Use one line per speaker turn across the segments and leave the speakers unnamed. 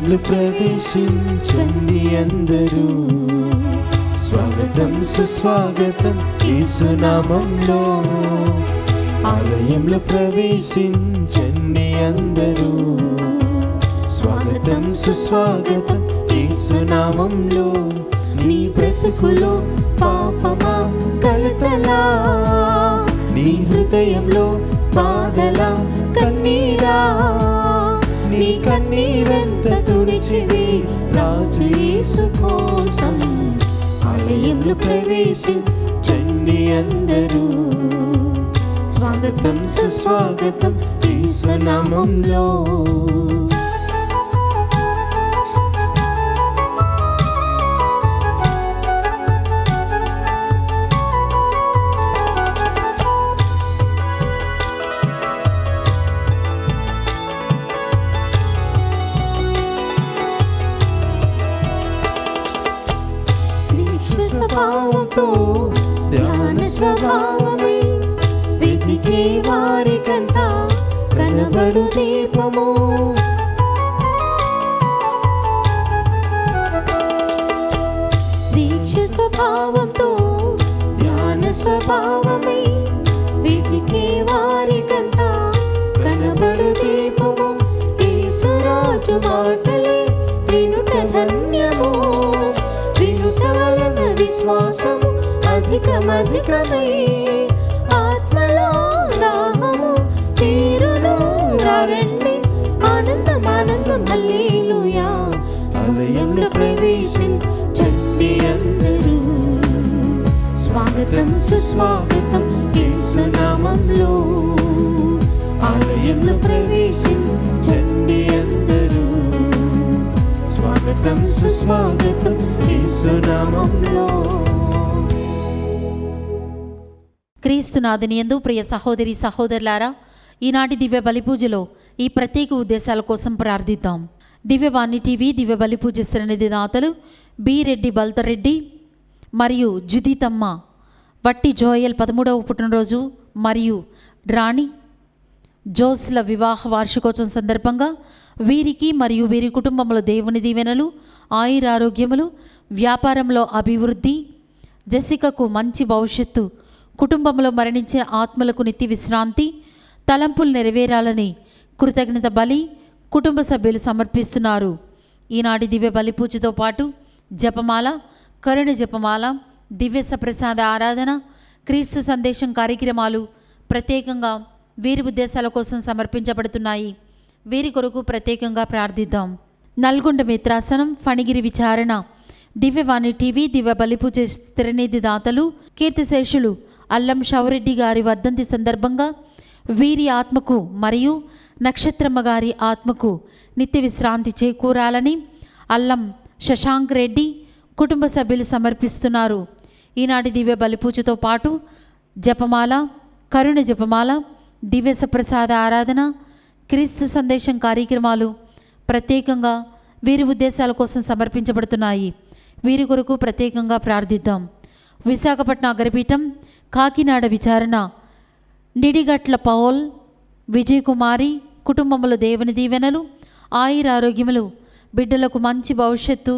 ఆలయంలో ప్రవేశించండి అందరూ. స్వాగతం సుస్వాగతం యేసునామంలో. ఆలయంలో ప్రవేశించండి అందరూ. స్వాగతం సుస్వాగతం యేసునామంలో. నీ బ్రతుకులో పాపమా కలతలా, నీ హృదయంలో బాధలా కన్నీరా, నీ కన్నీరంత తుడిచివి రాజు యేసు కోసం. ఆలయంలో ప్రవేశించండి అందరూ. స్వాగతం సుస్వాగతం యేసునామంలో. స్వభావంతో ధ్యాన స్వభావమే వెతికే వారికంతా కనబడు దీపము. దీక్ష స్వభావంతో ధ్యాన స్వభావమే వెతికే వారికంతా కనబడు దీపము. యేసురాజు మాటలే వినుట ధన్యము. వినుట వలన విశ్వాసము అధికమధికమై ఆత్మలో దాహము తీరును. రండి ఆనందం ఆనందం హల్లెలూయా. ఆలయంలో ప్రవేశించండి అందరూ. స్వాగతం సుస్వాగతం యేసునామంలో. ఆలయంలో ప్రవేశించండి అందరూ. స్వాగతం సుస్వాగతం యేసునామంలో.
క్రీస్తునాథుని యందు ప్రియ సహోదరి సహోదరులారా, ఈనాటి దివ్య బలిపూజలో ఈ ప్రత్యేక ఉద్దేశాల కోసం ప్రార్థిద్దాం. దివ్యవాణి టీవీ దివ్య బలిపూజ సన్నిధి దాతలు బి రెడ్డి బల్తరెడ్డి మరియు జుదితమ్మ వట్టి జోయల్ 13వ పుట్టినరోజు మరియు రాణి జోస్ల వివాహ వార్షికోత్సవం సందర్భంగా వీరికి మరియు వీరి కుటుంబంలో దేవుని దీవెనలు, ఆయురారోగ్యములు, వ్యాపారంలో అభివృద్ధి, జెసికకు మంచి భవిష్యత్తు, కుటుంబంలో మరణించిన ఆత్మలకు నిత్య విశ్రాంతి, తలంపులు నెరవేరాలని కృతజ్ఞత బలి కుటుంబ సభ్యులు సమర్పిస్తున్నారు. ఈనాటి దివ్య బలి పూజతో పాటు జపమాల, కరుణ జపమాల, దివ్య సప్రసాద ఆరాధన, క్రీస్తు సందేశం కార్యక్రమాలు ప్రత్యేకంగా వీరి ఉద్దేశాల కోసం సమర్పించబడుతున్నాయి. వీరి కొరకు ప్రత్యేకంగా ప్రార్థిద్దాం. నల్గొండ మిత్రాసనం ఫణిగిరి విచారణ దివ్యవాణి టీవీ దివ్య బలిపూజ స్థిరనిధి దాతలు కీర్తిశేషులు అల్లం షౌరెడ్డి గారి వర్ధంతి సందర్భంగా వీరి ఆత్మకు మరియు నక్షత్రమ్మ గారి ఆత్మకు నిత్య విశ్రాంతి చేకూరాలని అల్లం శశాంక్ రెడ్డి కుటుంబ సభ్యులు సమర్పిస్తున్నారు. ఈనాటి దివ్య బలిపూజతో పాటు జపమాల, కరుణ జపమాల, దివ్య సప్రసాద ఆరాధన, క్రీస్తు సందేశం కార్యక్రమాలు ప్రత్యేకంగా వీరి ఉద్దేశాల కోసం సమర్పించబడుతున్నాయి. వీరి కొరకు ప్రత్యేకంగా ప్రార్థిద్దాం. విశాఖపట్నం అగ్రపీఠం కాకినాడ విచారణ నిడిగట్ల పౌల్ విజయ్ కుమారి కుటుంబంలో దేవుని దీవెనలు, ఆయురారోగ్యములు, బిడ్డలకు మంచి భవిష్యత్తు,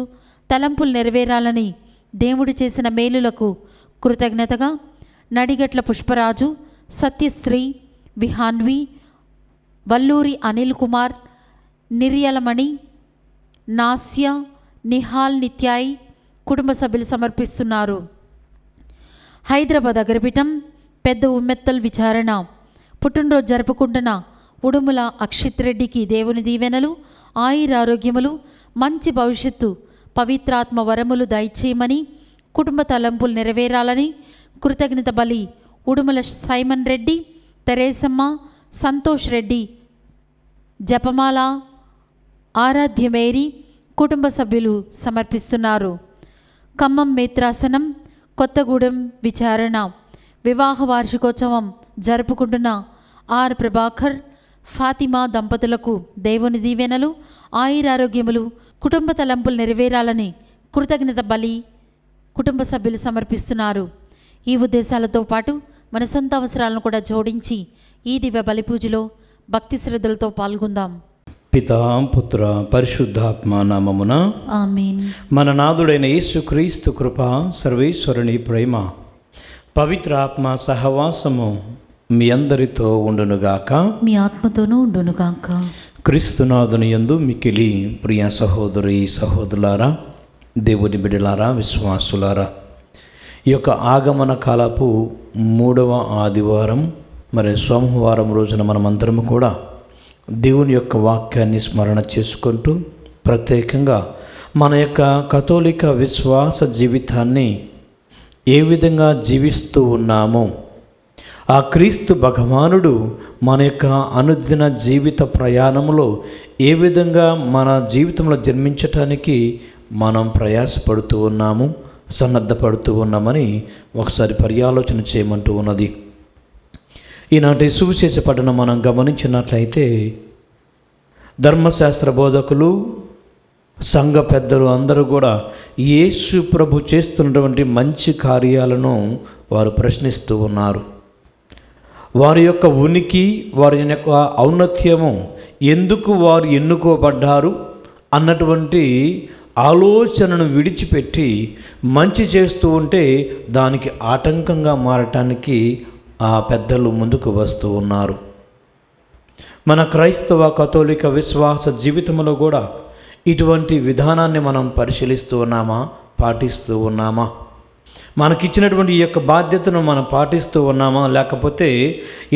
తలంపులు నెరవేరాలని దేవుడు చేసిన మేలులకు కృతజ్ఞతగా నడిగట్ల పుష్పరాజు, సత్యశ్రీ, విహాన్వి, వల్లూరి అనిల్ కుమార్, నిర్యలమణి, నాస్య, నిహాల్ నిత్యాయి కుటుంబ సభ్యులు సమర్పిస్తున్నారు. హైదరాబాద్ అగ్రపీఠం పెద్ద ఉమ్మెత్తల్ విచారణ పుట్టినరోజు జరుపుకుంటున్న ఉడుముల అక్షిత్ రెడ్డికి దేవుని దీవెనలు, ఆయురారోగ్యములు, మంచి భవిష్యత్తు, పవిత్రాత్మ వరములు దయచేయమని కుటుంబ తలంపులు నెరవేరాలని కృతజ్ఞత బలి ఉడుముల సైమన్ రెడ్డి, తెరేసమ్మ, సంతోష్ రెడ్డి, జపమాల, ఆరాధ్యమేరి కుటుంబ సభ్యులు సమర్పిస్తున్నారు. ఖమ్మం మిత్రాసనం కొత్తగూడెం విచారణ వివాహ వార్షికోత్సవం జరుపుకుంటున్న ఆర్ ప్రభాకర్, ఫాతిమా దంపతులకు దేవుని దీవెనలు, ఆయురారోగ్యములు, కుటుంబ తలంపులు నెరవేరాలని కృతజ్ఞత బలి కుటుంబ సభ్యులు సమర్పిస్తున్నారు. ఈ ఉద్దేశాలతో పాటు మన సొంత అవసరాలను కూడా జోడించి ఈ దివ్య బలి పూజలో భక్తి శ్రద్ధలతో పాల్గొందాం.
పితా పుత్ర పరిశుద్ధాత్మ నామమున
ఆమేన్.
మన నాథుడైన యేసుక్రీస్తు కృప, సర్వేశ్వరుని ప్రేమ, పవిత్ర ఆత్మ సహవాసము మీ అందరితో ఉండునుగాక.
మీ ఆత్మతోనూ ఉండునుగాక.
క్రీస్తునాథుని యందు మిక్కిలి ప్రియ సహోదరి సహోదరులారా, దేవుని బిడ్డలారా, విశ్వాసులారా, ఈ యొక్క ఆగమన కాలపు 3వ ఆదివారం మరి సోమవారం రోజున మనమందరము కూడా దేవుని యొక్క వాక్యాన్ని స్మరణ చేసుకుంటూ ప్రత్యేకంగా మన యొక్క కథోలిక విశ్వాస జీవితాన్ని ఏ విధంగా జీవిస్తూ ఉన్నామో, ఆ క్రీస్తు భగవానుడు మన యొక్క అనుదిన జీవిత ప్రయాణంలో ఏ విధంగా మన జీవితంలో జన్మించటానికి మనం ప్రయాసపడుతూ ఉన్నాము, సన్నద్ధపడుతూ ఉన్నామని ఒకసారి పర్యాలోచన చేయమంటూ ఉన్నది. ఈనాటి సువిశేష పఠనం మనం గమనించినట్లయితే ధర్మశాస్త్ర బోధకులు, సంఘ పెద్దలు అందరూ కూడా యేసు ప్రభు చేస్తున్నటువంటి మంచి కార్యాలను వారు ప్రశ్నిస్తూ ఉన్నారు. వారి యొక్క ఉనికి, వారి యొక్క ఔన్నత్యము, ఎందుకు వారు ఎన్నుకోబడ్డారు అన్నటువంటి ఆలోచనను విడిచిపెట్టి మంచి చేస్తూ ఉంటే దానికి ఆటంకంగా మారటానికి ఆ పెద్దలు ముందుకు వస్తూ ఉన్నారు. మన క్రైస్తవ కథోలిక విశ్వాస జీవితంలో కూడా ఇటువంటి విధానాన్ని మనం పరిశీలిస్తూ ఉన్నామా, పాటిస్తూ ఉన్నామా? మనకిచ్చినటువంటి ఈ యొక్క బాధ్యతను మనం పాటిస్తూ ఉన్నామా, లేకపోతే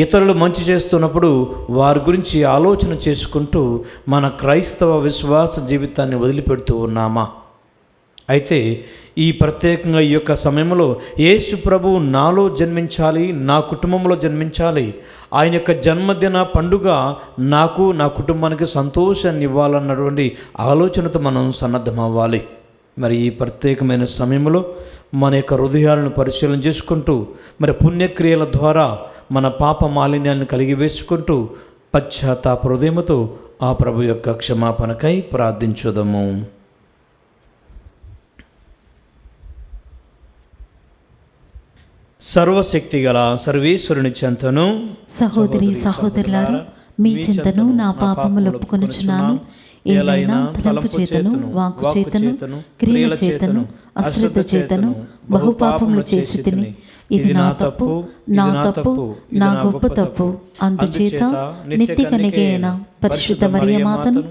ఇతరులు మంచి చేస్తున్నప్పుడు వారి గురించి ఆలోచన చేసుకుంటూ మన క్రైస్తవ విశ్వాస జీవితాన్ని వదిలిపెడుతూ ఉన్నామా? అయితే ఈ ప్రత్యేకంగా ఈ యొక్క సమయంలో యేసు ప్రభువు నాలో జన్మించాలి, నా కుటుంబంలో జన్మించాలి, ఆయన యొక్క జన్మదిన పండుగ నాకు, నా కుటుంబానికి సంతోషాన్ని ఇవ్వాలన్నటువంటి ఆలోచనతో మనం సన్నద్ధమవ్వాలి. మరి ఈ ప్రత్యేకమైన సమయంలో మన యొక్క హృదయాలను పరిశీలన చేసుకుంటూ మరి పుణ్యక్రియల ద్వారా మన పాప మాలిన్యాన్ని కలిగి వేసుకుంటూ పశ్చాత్తాప హృదయముతో ఆ ప్రభు యొక్క క్షమాపణకై ప్రార్థించుదము. సర్వశక్తి గల సర్వేశ్వరుని చెంతను
సహోదరి సహోదరులారా, మీ చింతను నా పాపములు ఒప్పుకొనుచున్నాను. ఏలైనా తలంపు చేతను, వాక్కు చేతను, క్రియల చేతను, అశ్రద్ధ చేతను బహుపాపములు చేసి తిని, ఇది నా తప్పు, నా తప్పు, నా గొప్ప తప్పు. అందుచేత నిత్య కన్యకైన పరిశుద్ధ మరియమాతను,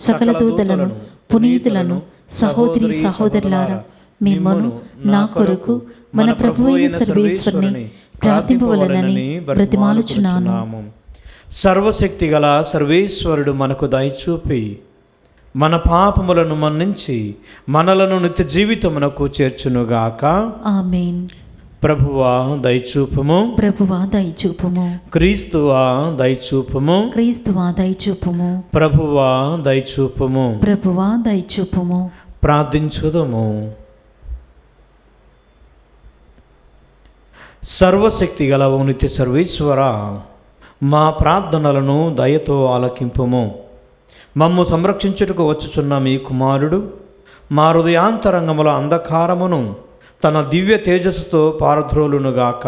సకల దూతలను, పునీతులను, సహోదరి సహోదరులారా, మిమ్మను నా కొరకు మన ప్రభువైన సర్వేశ్వరుని ప్రార్థింపవలెనని బ్రతిమాలుచున్నాను.
సర్వశక్తి గల సర్వేశ్వరుడు మనకు దయచూపి మన పాపములను మన్నించి మనలను నిత్య జీవితమునకు చేర్చునుగాక.
ఆమేన్.
ప్రభువా దయచూపుము,
ప్రభువా దయచూపుము,
క్రీస్తువా దయచూపుము,
క్రీస్తువా దయచూపుము,
ప్రభువా దయచూపుము,
ప్రభువా దయచూపుము.
ప్రార్థించుదము. సర్వశక్తి గల ఓ నిత్య సర్వేశ్వర, మా ప్రార్థనలను దయతో ఆలకింపుము. మమ్ము సంరక్షించుటకు వచ్చుచున్న మీ కుమారుడు మా హృదయాంతరంగముల అంధకారమును తన దివ్య తేజస్సుతో పారద్రోలునుగాక.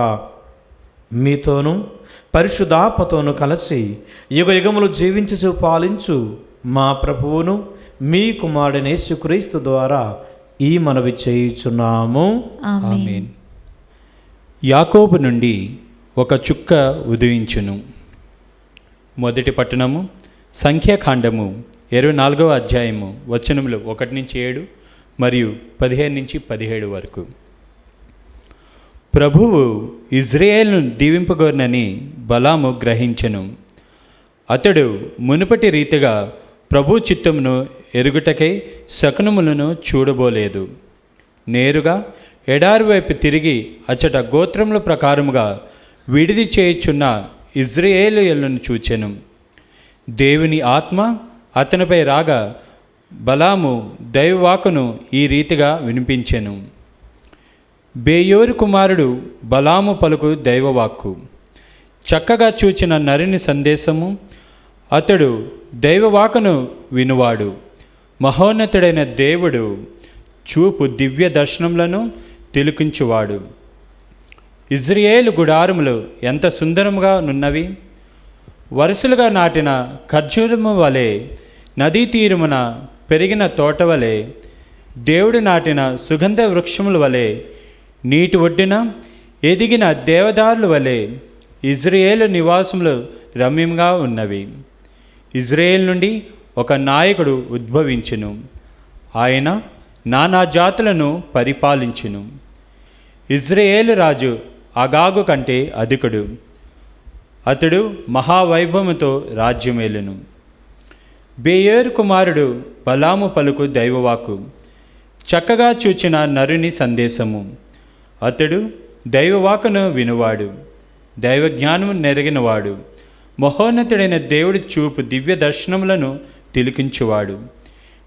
మీతోనూ పరిశుద్ధాత్మతోనూ కలిసి యుగ యుగములు జీవించుచు పాలించు మా ప్రభువును మీ కుమారుడైన యేసుక్రీస్తు ద్వారా ఈ మనవి చేయుచున్నాము.
ఆమేన్.
యాకోబు నుండి ఒక చుక్క ఉదయించును. మొదటి పట్టణము సంఖ్యాకాండము 24వ అధ్యాయము వచనములు 1-7 మరియు 15-17 వరకు. ప్రభువు ఇజ్రాయేలును దీవింపగోరనని బలాము గ్రహించెను. అతడు మునుపటి రీతిగా ప్రభు చిత్తమును ఎరుగుటకై శకునములను చూడబోలేదు. నేరుగా ఎడారి వైపు తిరిగి అచ్చట గోత్రముల ప్రకారముగా విడిది చేయుచున్న ఇజ్రాయేలీయులను చూచెను. దేవుని ఆత్మ అతనిపై రాగా బలాము దైవవాకును ఈ రీతిగా వినిపించెను. బేయోరు కుమారుడు బలాము పలుకు దైవవాక్కు. చక్కగా చూచిన నరుని సందేశము, అతడు దైవవాకును వినువాడు. మహోన్నతుడైన దేవుడు చూపు దివ్య దర్శనములను తిలకించువాడు. ఇజ్రాయేలు గుడారములు ఎంత సుందరముగా నున్నవి! వరుసలుగా నాటిన ఖర్జూరము వలె నదీ తీరమున పెరిగిన తోట వలె, దేవుడు నాటిన సుగంధ వృక్షముల వలె, నీటి ఒడ్డున ఎదిగిన దేవదారుల వలె ఇజ్రాయేలు నివాసములు రమ్యంగా ఉన్నవి. ఇజ్రాయేల్ నుండి ఒక నాయకుడు ఉద్భవించును. ఆయన నానా జాతులను పరిపాలించును. ఇజ్రాయేలు రాజు అగాగు కంటే అధికుడు. అతడు మహావైభవముతో రాజ్యమేలును. బేయేరు కుమారుడు బలాము పలుకు దైవవాకు, చక్కగా చూచిన నరుని సందేశము. అతడు దైవవాకును వినువాడు, దైవజ్ఞానము నెరగినవాడు, మహోన్నతుడైన దేవుడి చూపు దివ్య దర్శనములను తిలికించువాడు.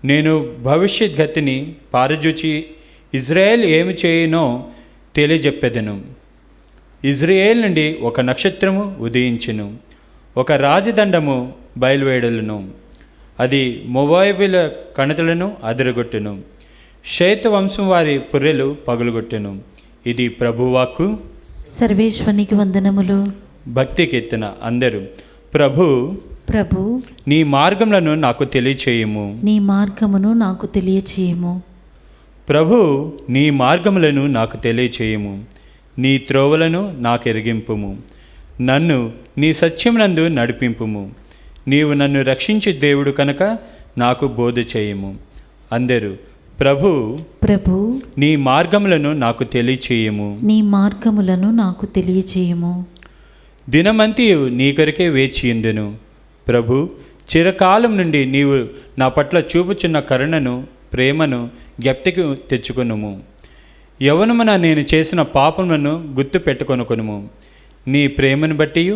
నేను భవిష్యద్గతిని పారజూచి ఇజ్రాయేల్ ఏమి చేయునో తెలియజెప్పెదను. ఇజ్రాయేల్ నుండి ఒక నక్షత్రము ఉదయించును, ఒక రాజదండము బయలువేడలను. అది మోవాబీల కణతలను అదరగొట్టును, షేతు వంశం వారి పుర్రెలు పగులుగొట్టును. ఇది ప్రభువాక్కు.
సర్వేశ్వనికి వందనములు.
భక్తి కీర్తన. అందరూ ప్రభు
ప్రభు
నీ మార్గములను నాకు తెలియచేయము.
నీ మార్గమును నాకు తెలియచేయము.
ప్రభు నీ మార్గములను నాకు తెలియచేయము. నీ త్రోవలను నాకు ఎరిగింపుము. నన్ను నీ సత్యమునందు నడిపింపుము. నీవు నన్ను రక్షించే దేవుడు కనుక నాకు బోధ చేయము. అందరూ ప్రభు
ప్రభు
నీ మార్గములను నాకు తెలియచేయము.
నీ మార్గములను నాకు తెలియచేయము.
దినమంతియు నీ కొరకే వేచియుందును. ప్రభు, చిరకాలం నుండి నీవు నా పట్ల చూపుచున్న కరుణను, ప్రేమను జ్ఞప్తికి తెచ్చుకొనుము. యవ్వనమున నేను చేసిన పాపములను గుర్తు పెట్టుకొనుకొనుము. నీ ప్రేమను బట్టియు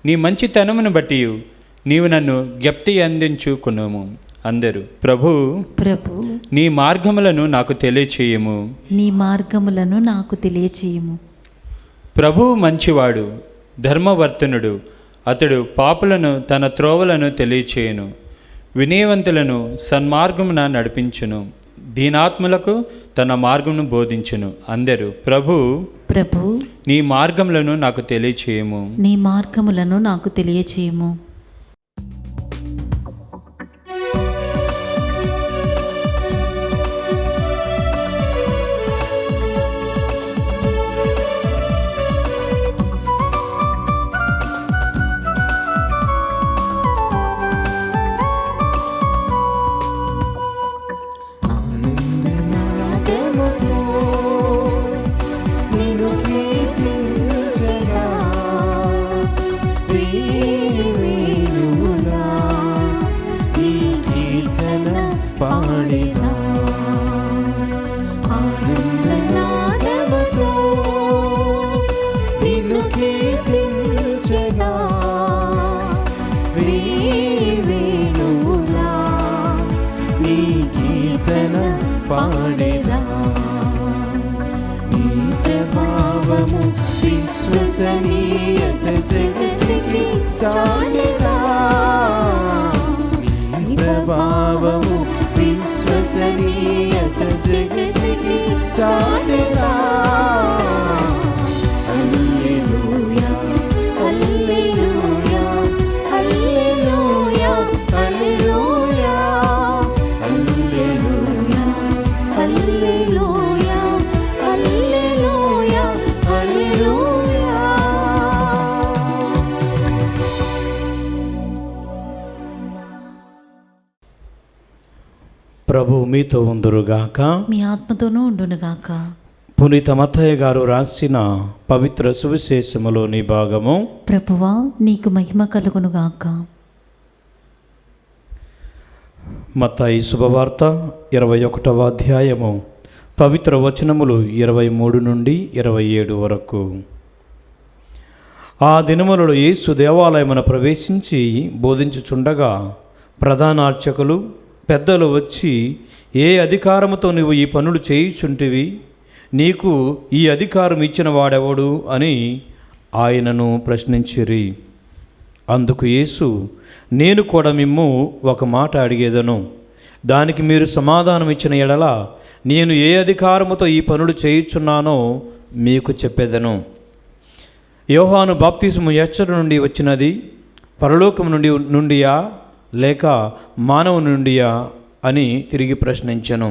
నీ మంచితనమును బట్టియు నీవు నన్ను జ్ఞప్తి అందించుకున్నాము. అందరూ ప్రభు
ప్రభు
నీ మార్గములను నాకు తెలియచేయము.
నీ మార్గములను నాకు తెలియచేయము.
ప్రభువు మంచివాడు, ధర్మవర్తనుడు. అతడు పాపులను తన త్రోవలను తెలియచేయును, వినయవంతులను సన్మార్గమున నడిపించును, దీనాత్ములకు తన మార్గమును బోధించును. అందరూ ప్రభు
ప్రభు
నీ మార్గములను నాకు తెలియచేయము.
నీ మార్గములను నాకు తెలియచేయము.
విశ్వసనీయత జగతికి చాటెదా, నీ ప్రభావము విశ్వసనీయత జగతికి చాటెదా. హల్లెలూయా హల్లెలూయా హల్లెలూయా హల్లెలూయా హల్లెలూయా హల్లెలూయా హల్లెలూయా హల్లెలూయా.
ప్రభు మీతో ఉందురుగాక,
మీ ఆత్మతోనూ ఉండునుగాక.
పునీత మత్తయ్య గారు రాసిన పవిత్ర సువిశేషములోని భాగము.
ప్రభువా నీకు మహిమ కలుగునుగాక.
మత్తయి శుభవార్త 21వ అధ్యాయము, పవిత్ర వచనములు 23 నుండి 27 వరకు. ఆ దినములలో యేసు దేవాలయమున ప్రవేశించి బోధించుచుండగా ప్రధాన అర్చకులు పెద్దలు వచ్చి, ఏ అధికారముతో నువ్వు ఈ పనులు చేయుచుంటివి? నీకు ఈ అధికారం ఇచ్చిన వాడెవడు అని ఆయనను ప్రశ్నించిరి. అందుకు యేసు, నేను కూడా మిమ్ము ఒక మాట అడిగేదను, దానికి మీరు సమాధానం ఇచ్చిన ఎడల నేను ఏ అధికారముతో ఈ పనులు చేయుచున్నానో మీకు చెప్పేదను. యోహాను బాప్తిసము ఎచ్చట నుండి వచ్చినది? పరలోకము నుండియా లేక మానవుని నుండియా అని తిరిగి ప్రశ్నించెను.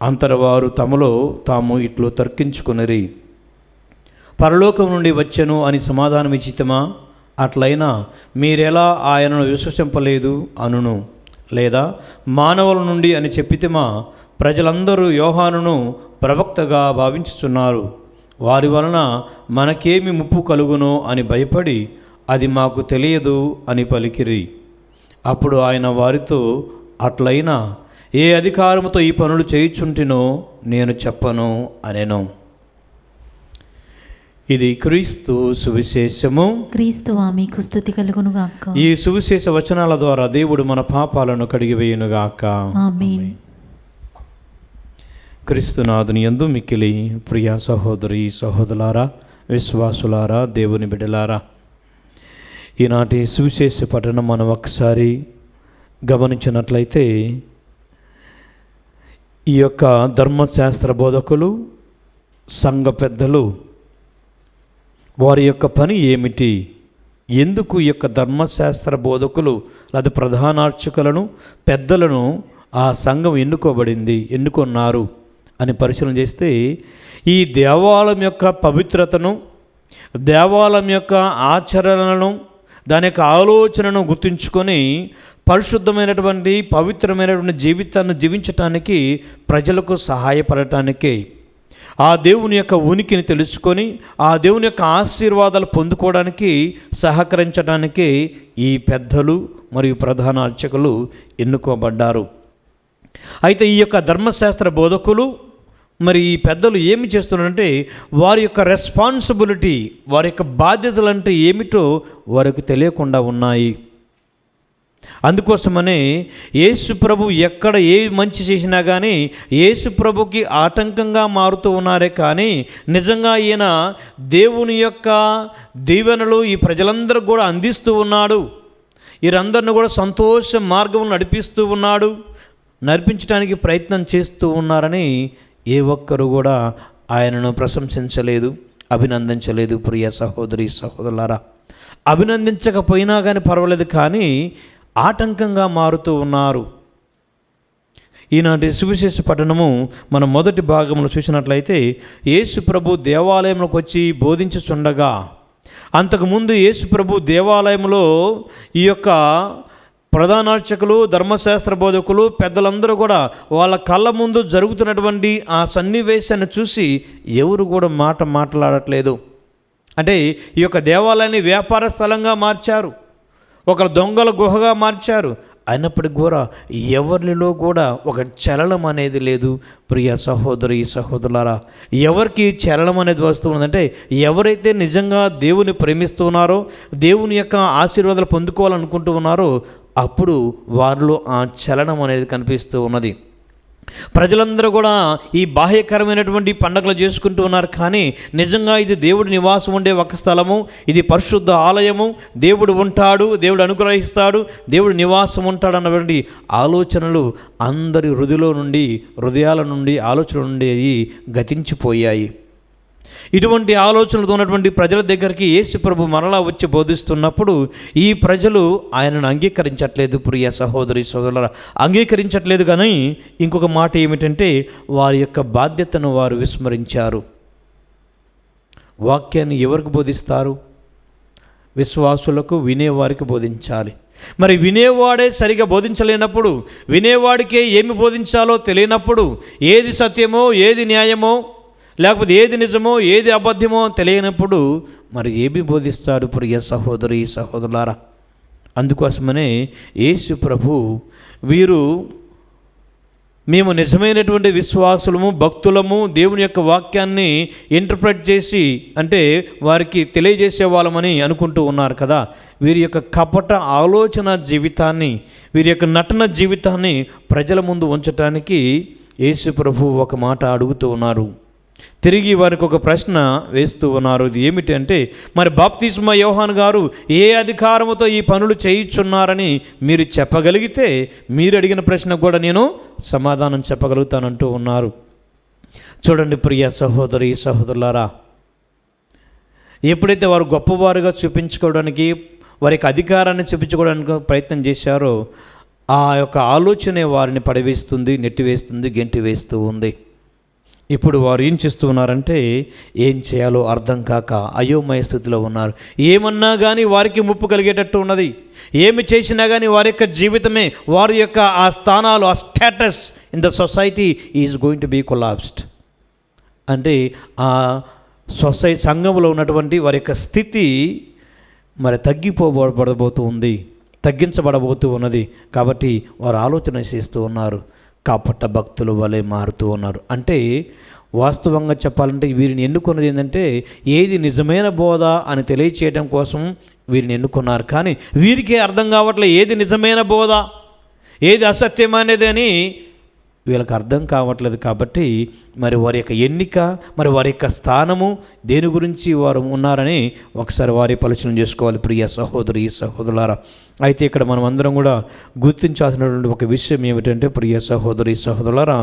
అంతట వారు తమలో తాము ఇట్లు తర్కించుకొనిరి, పరలోకం నుండి వచ్చెను అని సమాధానమిచ్చితమా? అట్లయినా మీరెలా ఆయనను విశ్వసింపలేదు అనును, లేదా మానవుల నుండి అని చెప్పితమా? ప్రజలందరూ యోహానును ప్రవక్తగా భావించుచున్నారు. వారి వలన మనకేమి ముప్పు కలుగునో అని భయపడి అది మాకు తెలియదు అని పలికిరి. అప్పుడు ఆయన వారితో, అట్లయినా ఏ అధికారముతో ఈ పనులు చేయుచుంటినో నేను చెప్పను అనెను. ఇది క్రీస్తు సువిశేషము.
క్రీస్తువా మీకు స్తుతి కలుగునుగాక.
ఈ సువిశేష వచనాల ద్వారా దేవుడు మన పాపాలను కడిగివేయునుగాక.
ఆమేన్.
క్రీస్తునాథుని యందు మిక్కిలి ప్రియ సహోదరి సహోదరులారా, విశ్వాసులారా, దేవుని బిడ్డలారా, ఈనాటి సువిశేష పఠనం మనం ఒకసారి గమనించినట్లయితే ఈ యొక్క ధర్మశాస్త్ర బోధకులు, సంఘ పెద్దలు, వారి యొక్క పని ఏమిటి, ఎందుకు ఈ యొక్క ధర్మశాస్త్ర బోధకులు లేదా ప్రధానార్చకులను, పెద్దలను ఆ సంఘం ఎన్నుకున్నారు అని పరిశీలన చేస్తే, ఈ దేవాలయం యొక్క పవిత్రతను, దేవాలయం యొక్క ఆచరణలను, దాని యొక్క ఆలోచనను గుర్తుంచుకొని పరిశుద్ధమైనటువంటి పవిత్రమైనటువంటి జీవితాన్ని జీవించటానికి, ప్రజలకు సహాయపడటానికి, ఆ దేవుని యొక్క ఉనికిని తెలుసుకొని ఆ దేవుని యొక్క ఆశీర్వాదాలు పొందుకోవడానికి సహకరించడానికి ఈ పెద్దలు మరియు ప్రధాన అర్చకులు ఎన్నుకోబడ్డారు. అయితే ఈ యొక్క ధర్మశాస్త్ర బోధకులు మరి ఈ పెద్దలు ఏమి చేస్తున్నారంటే, వారి యొక్క రెస్పాన్సిబిలిటీ, వారి యొక్క బాధ్యతలు అంటే ఏమిటో వారికి తెలియకుండా ఉన్నాయి. అందుకోసమనే యేసు ప్రభు ఎక్కడ ఏ మంచి చేసినా కానీ యేసు ప్రభుకి ఆటంకంగా మారుతూ ఉన్నారే కానీ నిజంగా ఈయన దేవుని యొక్క దీవెనలు ఈ ప్రజలందరూ కూడా అందిస్తూ ఉన్నాడు, వీరందరిని కూడా సంతోష మార్గం నడిపిస్తూ ఉన్నాడు, నడిపించడానికి ప్రయత్నం చేస్తూ ఉన్నారని ఏ ఒక్కరు కూడా ఆయనను ప్రశంసించలేదు, అభినందించలేదు. ప్రియ సహోదరి సహోదరులారా, అభినందించకపోయినా కానీ పర్వాలేదు, కానీ ఆటంకంగా మారుతూ ఉన్నారు. ఈనాటి సువిశేష పఠనము మనం మొదటి భాగంలో చూసినట్లయితే, యేసు ప్రభు దేవాలయంలోకి వచ్చి బోధించుచుండగా, అంతకుముందు యేసు ప్రభు దేవాలయంలో ఈ యొక్క ప్రధానార్చకులు, ధర్మశాస్త్ర బోధకులు, పెద్దలందరూ కూడా వాళ్ళ కళ్ళ ముందు జరుగుతున్నటువంటి ఆ సన్నివేశాన్ని చూసి ఎవరు కూడా మాట్లాడట్లేదు. అంటే ఈ యొక్క దేవాలయాన్ని వ్యాపార స్థలంగా మార్చారు, ఒక దొంగల గుహగా మార్చారు. అయినప్పటికీ కూడా ఎవరిలో కూడా ఒక చలనం అనేది లేదు. ప్రియ సహోదరి సహోదరులారా, ఎవరికి చలనం అనేది వస్తూ ఉందంటే, ఎవరైతే నిజంగా దేవుని ప్రేమిస్తున్నారో, దేవుని యొక్క ఆశీర్వాదాలు పొందుకోవాలనుకుంటూ ఉన్నారో, అప్పుడు వారిలో ఆ చలనం అనేది కనిపిస్తూ ఉన్నది. ప్రజలందరూ కూడా ఈ బాహ్యకరమైనటువంటి పండుగలు చేసుకుంటూ ఉన్నారు, కానీ నిజంగా ఇది దేవుడి నివాసం ఉండే ఒక స్థలము, ఇది పరిశుద్ధ ఆలయము, దేవుడు ఉంటాడు, దేవుడు అనుగ్రహిస్తాడు, దేవుడు నివాసం ఉంటాడు అన్నటువంటి ఆలోచనలు అందరి హృదయాల నుండి ఆలోచనల నుండి గతించిపోయాయి. ఇటువంటి ఆలోచనలతో ఉన్నటువంటి ప్రజల దగ్గరికి యేసు ప్రభు మరలా వచ్చి బోధిస్తున్నప్పుడు ఈ ప్రజలు ఆయనను అంగీకరించట్లేదు. ప్రియ సహోదరి సోదరులారా, అంగీకరించట్లేదు. కానీ ఇంకొక మాట ఏమిటంటే, వారి యొక్క బాధ్యతను వారు విస్మరించారు. వాక్యాన్ని ఎవరికి బోధిస్తారు? విశ్వాసులకు, వినేవారికి బోధించాలి. మరి వినేవాడే సరిగా బోధించలేనప్పుడు, వినేవాడికే ఏమి బోధించాలో తెలియనప్పుడు, ఏది సత్యమో, ఏది న్యాయమో, లేకపోతే ఏది నిజమో, ఏది అబద్ధమో తెలియనప్పుడు మరి ఏమి బోధిస్తాడు? ప్రియ సహోదరి సహోదరులారా, అందుకోసమనే యేసు ప్రభు మేము నిజమైనటువంటి విశ్వాసులము, భక్తులము, దేవుని యొక్క వాక్యాన్ని ఇంటర్ప్రెట్ చేసి అంటే వారికి తెలియజేసే వాళ్ళమని అనుకుంటూ ఉన్నారు కదా. వీరి యొక్క కపట ఆలోచన జీవితాన్ని, వీరి యొక్క నటన జీవితాన్ని ప్రజల ముందు ఉంచటానికి యేసు ప్రభు ఒక మాట అడుగుతూ ఉన్నారు. తిరిగి వారికి ఒక ప్రశ్న వేస్తూ ఉన్నారు. ఇది ఏమిటంటే, మరి బాప్తిస్మా యోహాను గారు ఏ అధికారముతో ఈ పనులు చేయుచున్నారని మీరు చెప్పగలిగితే మీరు అడిగిన ప్రశ్నకు కూడా నేను సమాధానం చెప్పగలుగుతానంటూ ఉన్నారు. చూడండి ప్రియ సహోదరి సహోదరులారా, ఎప్పుడైతే వారు గొప్పవారుగా చూపించుకోవడానికి, వారి యొక్క అధికారాన్ని చూపించుకోవడానికి ప్రయత్నం చేశారో ఆ యొక్క ఆలోచనే వారిని పడవేస్తుంది, నెట్టివేస్తుంది, గెంటి వేస్తూ ఉంది. ఇప్పుడు వారు ఏం చేస్తూ ఉన్నారంటే ఏం చేయాలో అర్థం కాక అయోమయ స్థితిలో ఉన్నారు. ఏమన్నా కానీ వారికి ముప్పు కలిగేటట్టు ఉన్నది. ఏమి చేసినా కానీ వారి యొక్క జీవితమే, వారి యొక్క ఆ స్థానాలు, ఆ status in the society is going to be collapsed. అంటే ఆ సంఘంలో ఉన్నటువంటి వారి యొక్క స్థితి మరి తగ్గిపోబడబోతూ ఉంది, తగ్గించబడబోతూ ఉన్నది. కాబట్టి వారు ఆలోచన చేస్తూ ఉన్నారు, కాపట్ట భక్తుల వలె మారుతూ ఉన్నారు. అంటే వాస్తవంగా చెప్పాలంటే వీరిని ఎన్నుకున్నది ఏంటంటే ఏది నిజమైన బోధ అని తెలియచేయడం కోసం వీరిని ఎన్నుకున్నారు. కానీ వీరికే అర్థం కావట్లేదు ఏది నిజమైన బోధ, ఏది అసత్యమైనది అని వీళ్ళకి అర్థం కావట్లేదు. కాబట్టి మరి వారి యొక్క ఎన్నిక, మరి వారి యొక్క స్థానము, దేని గురించి వారు ఉన్నారని ఒకసారి వారి పరిశీలన చేసుకోవాలి ప్రియ సహోదరి సహోదరులారా. అయితే ఇక్కడ మనం అందరం కూడా గుర్తించాల్సినటువంటి ఒక విషయం ఏమిటంటే ప్రియ సహోదరి సహోదరులారా,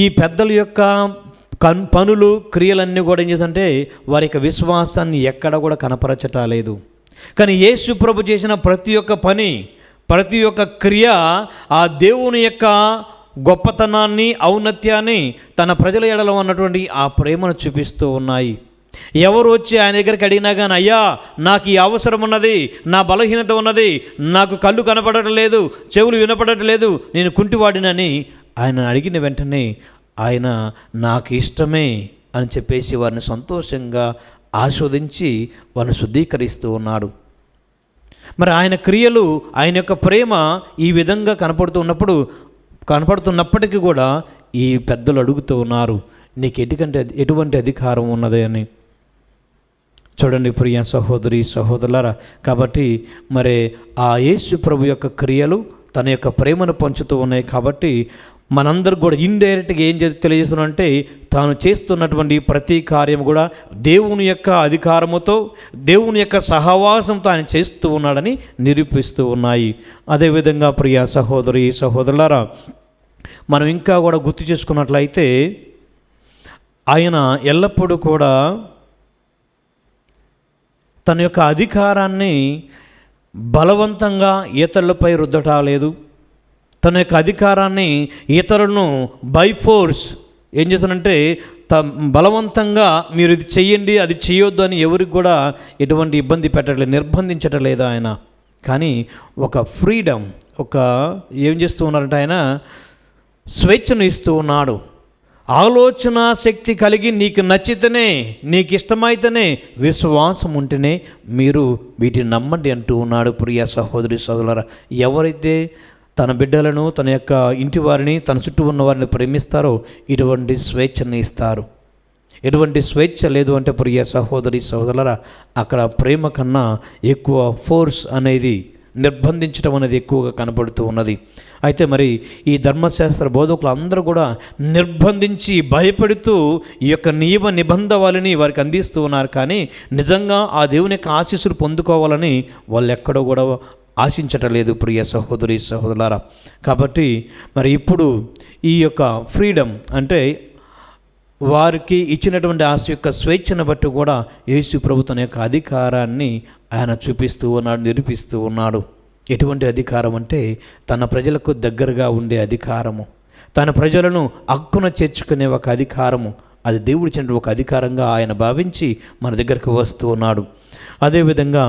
ఈ పెద్దల యొక్క పనులు, క్రియలన్నీ కూడా ఏం చేస్తుంటే వారి యొక్క విశ్వాసాన్ని ఎక్కడ కూడా కనపరచటాలేదు. కానీ యేసు ప్రభు చేసిన ప్రతి ఒక్క పని, ప్రతి ఒక్క క్రియ ఆ దేవుని యొక్క గొప్పతనాన్ని, ఔన్నత్యాన్ని, తన ప్రజల ఎడలో ఉన్నటువంటి ఆ ప్రేమను చూపిస్తూ ఉన్నాయి. ఎవరు వచ్చి ఆయన దగ్గరికి అడిగినా కానీ అయ్యా నాకు ఈ అవసరం ఉన్నది, నా బలహీనత ఉన్నది, నాకు కళ్ళు కనపడటం లేదు, చెవులు వినపడటం లేదు, నేను కుంటివాడినని ఆయన అడిగిన వెంటనే ఆయన నాకు ఇష్టమే అని చెప్పేసి వారిని సంతోషంగా ఆస్వాదించి వారిని శుద్ధీకరిస్తూ ఉన్నాడు. మరి ఆయన క్రియలు, ఆయన యొక్క ప్రేమ ఈ విధంగా కనపడుతున్నప్పటికీ కూడా ఈ పెద్దలు అడుగుతూ ఉన్నారు, నీకు ఎటువంటి అధికారం ఉన్నది అని. చూడండి ప్రియ సహోదరి సహోదరులారా. కాబట్టి మరి ఆ యేసు ప్రభు యొక్క క్రియలు తన యొక్క ప్రేమను పంచుతూ ఉన్నాయి. కాబట్టి మనందరూ కూడా ఇండైరెక్ట్గా ఏం తెలియజేస్తున్నారంటే తాను చేస్తున్నటువంటి ప్రతి కార్యం కూడా దేవుని యొక్క అధికారముతో, దేవుని యొక్క సహవాసంతో ఆయన చేస్తూ ఉన్నాడని నిరూపిస్తూ ఉన్నాయి. అదేవిధంగా ప్రియ సహోదరి సహోదరులారా, మనం ఇంకా కూడా గుర్తు చేసుకున్నట్లయితే ఆయన ఎల్లప్పుడూ కూడా తన యొక్క అధికారాన్ని బలవంతంగా ఇతరులపై రుద్దటాలేదు. తన యొక్క అధికారాన్ని ఇతరులను బై ఫోర్స్ ఏం చేస్తానంటే బలవంతంగా మీరు ఇది చెయ్యండి, అది చేయొద్దు అని ఎవరికి కూడా ఎటువంటి ఇబ్బంది పెట్టట్లేదు, నిర్బంధించటం లేదు ఆయన. కానీ ఒక ఫ్రీడమ్, ఏం చేస్తూ ఉన్నారంటే ఆయన స్వేచ్ఛను ఇస్తూ ఉన్నాడు. ఆలోచన శక్తి కలిగి నీకు నచ్చితేనే, నీకు ఇష్టమైతేనే, విశ్వాసం ఉంటేనే మీరు వీటిని నమ్మండి అంటూ ఉన్నాడు. ప్రియ సహోదరి సహోదరులారా, ఎవరైతే తన బిడ్డలను, తన యొక్క ఇంటి వారిని, తన చుట్టూ ఉన్న వారిని ప్రేమిస్తారో ఇటువంటి స్వేచ్ఛని ఇస్తారు. ఎటువంటి స్వేచ్ఛ లేదు అంటే ప్రియ సహోదరి సహోదరులారా, అక్కడ ప్రేమ కన్నా ఎక్కువ ఫోర్స్ అనేది, నిర్బంధించడం అనేది ఎక్కువగా కనపడుతూ ఉన్నది. అయితే మరి ఈ ధర్మశాస్త్ర బోధకులు అందరూ కూడా నిర్బంధించి భయపెడుతూ ఈ యొక్క నియమ నిబంధనలని వారికి అందిస్తూ ఉన్నారు. కానీ నిజంగా ఆ దేవుని యొక్క ఆశీస్సులు పొందుకోవాలని వాళ్ళు ఎక్కడో కూడా ఆశించటలేదు ప్రియ సహోదరి సహోదరులారా. కాబట్టి మరి ఇప్పుడు ఈ యొక్క ఫ్రీడమ్ అంటే వారికి ఇచ్చినటువంటి ఆ యొక్క స్వేచ్ఛను బట్టి కూడా యేసు ప్రభు తన యొక్క అధికారాన్ని ఆయన చూపిస్తూ ఉన్నాడు, నిరూపిస్తూ ఉన్నాడు. ఎటువంటి అధికారం అంటే తన ప్రజలకు దగ్గరగా ఉండే అధికారము, తన ప్రజలను హక్కున చేర్చుకునే ఒక అధికారము. అది దేవుడి చెందిన ఒక అధికారంగా ఆయన భావించి మన దగ్గరకు వస్తూ ఉన్నాడు. అదేవిధంగా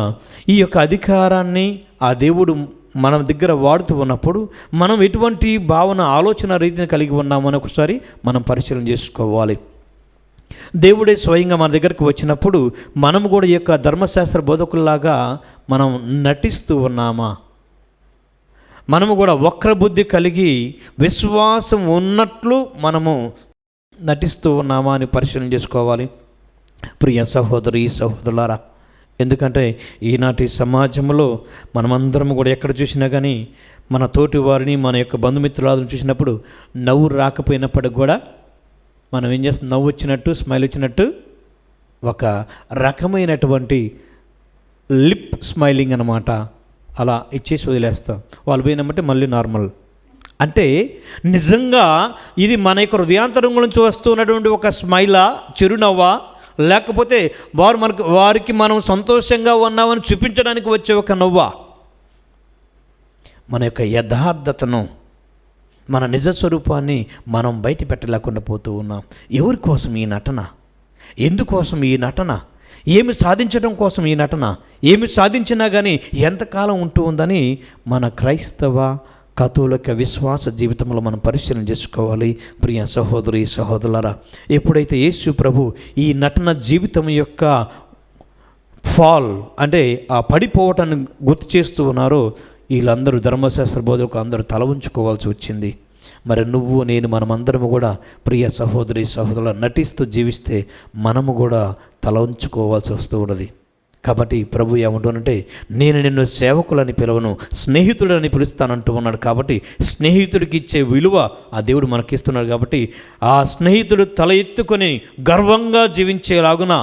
ఈ యొక్క అధికారాన్ని ఆ దేవుడు మన దగ్గర వాడుతూ ఉన్నప్పుడు మనం ఎటువంటి భావన, ఆలోచన రీతిని కలిగి ఉన్నామని ఒకసారి మనం పరిశీలన చేసుకోవాలి. దేవుడే స్వయంగా మన దగ్గరకు వచ్చినప్పుడు మనము కూడా ఈ యొక్క ధర్మశాస్త్ర బోధకుల్లాగా మనం నటిస్తూ ఉన్నామా? మనము కూడా వక్రబుద్ధి కలిగి విశ్వాసం ఉన్నట్లు మనము నటిస్తూ ఉన్నామా అని పరిశీలన చేసుకోవాలి ప్రియ సహోదరి సహోదరులారా. ఎందుకంటే ఈనాటి సమాజంలో మనమందరం కూడా ఎక్కడ చూసినా కానీ మన తోటి వారిని, మన యొక్క బంధుమిత్రులను చూసినప్పుడు నవ్వు రాకపోయినప్పటికి కూడా మనం ఏం చేస్తాం, నవ్వు వచ్చినట్టు, స్మైల్ వచ్చినట్టు ఒక రకమైనటువంటి లిప్ స్మైలింగ్ అన్నమాట, అలా ఇచ్చేసి వదిలేస్తాం. వాళ్ళు పోయినామంటే మళ్ళీ నార్మల్. అంటే నిజంగా ఇది మన యొక్క హృదయాంతరంగం నుంచి వస్తున్నటువంటి ఒక స్మైలా, చిరునవ్వా, లేకపోతే వారికి మనం సంతోషంగా ఉన్నామని చూపించడానికి వచ్చే ఒక నవ్వా? మన యొక్క యథార్థతను, మన నిజ స్వరూపాన్ని మనం బయట పెట్టలేకుండా పోతూ ఉన్నాం. ఎవరి కోసం ఈ నటన? ఎందుకోసం ఈ నటన? ఏమి సాధించడం కోసం ఈ నటన? ఏమి సాధించినా కానీ ఎంతకాలం ఉంటూ ఉందని మన క్రైస్తవ కథోలిక విశ్వాస జీవితంలో మనం పరిశీలన చేసుకోవాలి. ప్రియ సహోదరి సహోదరులారా, ఎప్పుడైతే యేసు ప్రభు ఈ నటన జీవితం యొక్క ఫాల్ అంటే ఆ పడిపోవటాన్ని గుర్తు చేస్తూ ఉన్నారో, వీళ్ళందరూ ధర్మశాస్త్ర బోధకులు అందరూ తల ఉంచుకోవాల్సి వచ్చింది. మరి నువ్వు నేను మనమందరము కూడా ప్రియ సహోదరి సహోదరుల నటిస్తూ జీవిస్తే మనము కూడా తల ఉంచుకోవాల్సి వస్తూ ఉన్నది. కాబట్టి ప్రభు ఏమంటున్నాడంటే, నేను నిన్ను సేవకులని పిలవను, స్నేహితుడని పిలుస్తానంటూ ఉన్నాడు. కాబట్టి స్నేహితుడికి ఇచ్చే విలువ ఆ దేవుడు మనకిస్తున్నాడు. కాబట్టి ఆ స్నేహితుడు తల ఎత్తుకొని గర్వంగా జీవించేలాగున,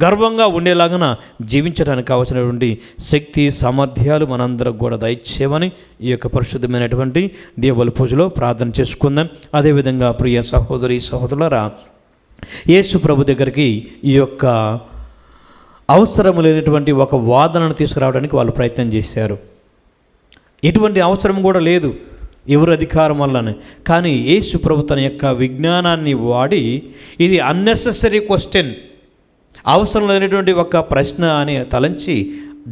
గర్వంగా ఉండేలాగున జీవించడానికి కావాల్సినటువంటి శక్తి సామర్థ్యాలు మనందరం కూడా దయచేయమని ఈ యొక్క పరిశుద్ధమైనటువంటి దేవుల పూజలో ప్రార్థన చేసుకుందాం. అదేవిధంగా ప్రియ సహోదరి సహోదరులారా, యేసు ప్రభు దగ్గరికి ఈ యొక్క అవసరం లేనటువంటి ఒక వాదనను తీసుకురావడానికి వాళ్ళు ప్రయత్నం చేశారు. ఎటువంటి అవసరం కూడా లేదు ఎవరు అధికారం వల్లనే. కానీ యేసు ప్రభు తన యొక్క విజ్ఞానాన్ని వాడి ఇది అన్నెసెసరీ క్వశ్చన్, అవసరం లేనటువంటి ఒక ప్రశ్న అని తలంచి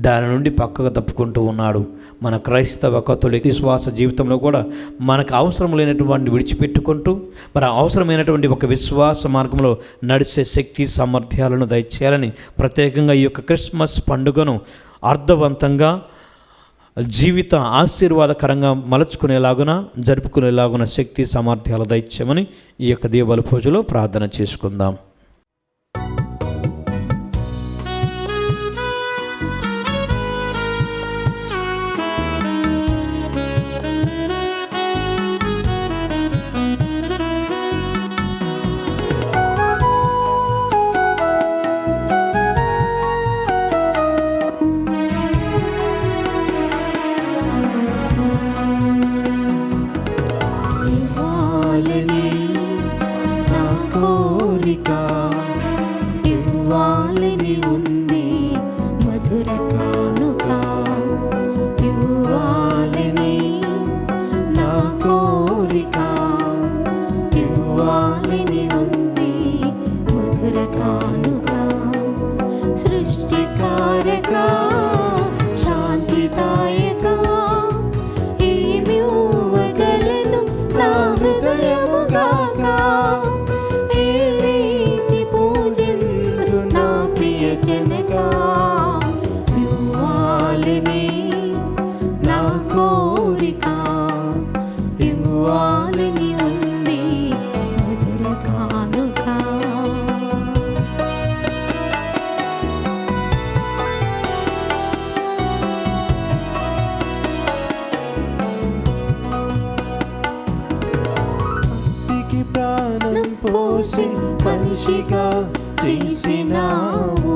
దాని నుండి పక్కకు తప్పుకుంటూ ఉన్నాడు. మన క్రైస్తవ కథోలిక విశ్వాస జీవితంలో కూడా మనకు అవసరం లేనటువంటి విడిచిపెట్టుకుంటూ మరి అవసరమైనటువంటి ఒక విశ్వాస మార్గంలో నడిచే శక్తి సామర్థ్యాలను దయచేయాలని ప్రత్యేకంగా ఈ యొక్క క్రిస్మస్ పండుగను అర్థవంతంగా జీవిత ఆశీర్వాదకరంగా మలుచుకునేలాగున జరుపుకునేలాగున శక్తి సామర్థ్యాలు దయచేయమని ఈ యొక్క దీపావళి పూజలో ప్రార్థన చేసుకుందాం.
ఇవ్వాలని ఉంది మధుర కానుక, ఇవ్వాలని నా కోరిక, ఇవ్వాలని ఉంది మధుర కానుక. సృష్టికారక శాంతిదాయక ఏమి ఇవ్వగలను నా హృదయముగాక, ఇవ్వాలని నా కోరిక, ఇవ్వాలని ఉంది మధుర కానుక.
భక్తికి ప్రాణం పోసి మనిషిగా చేసినావు,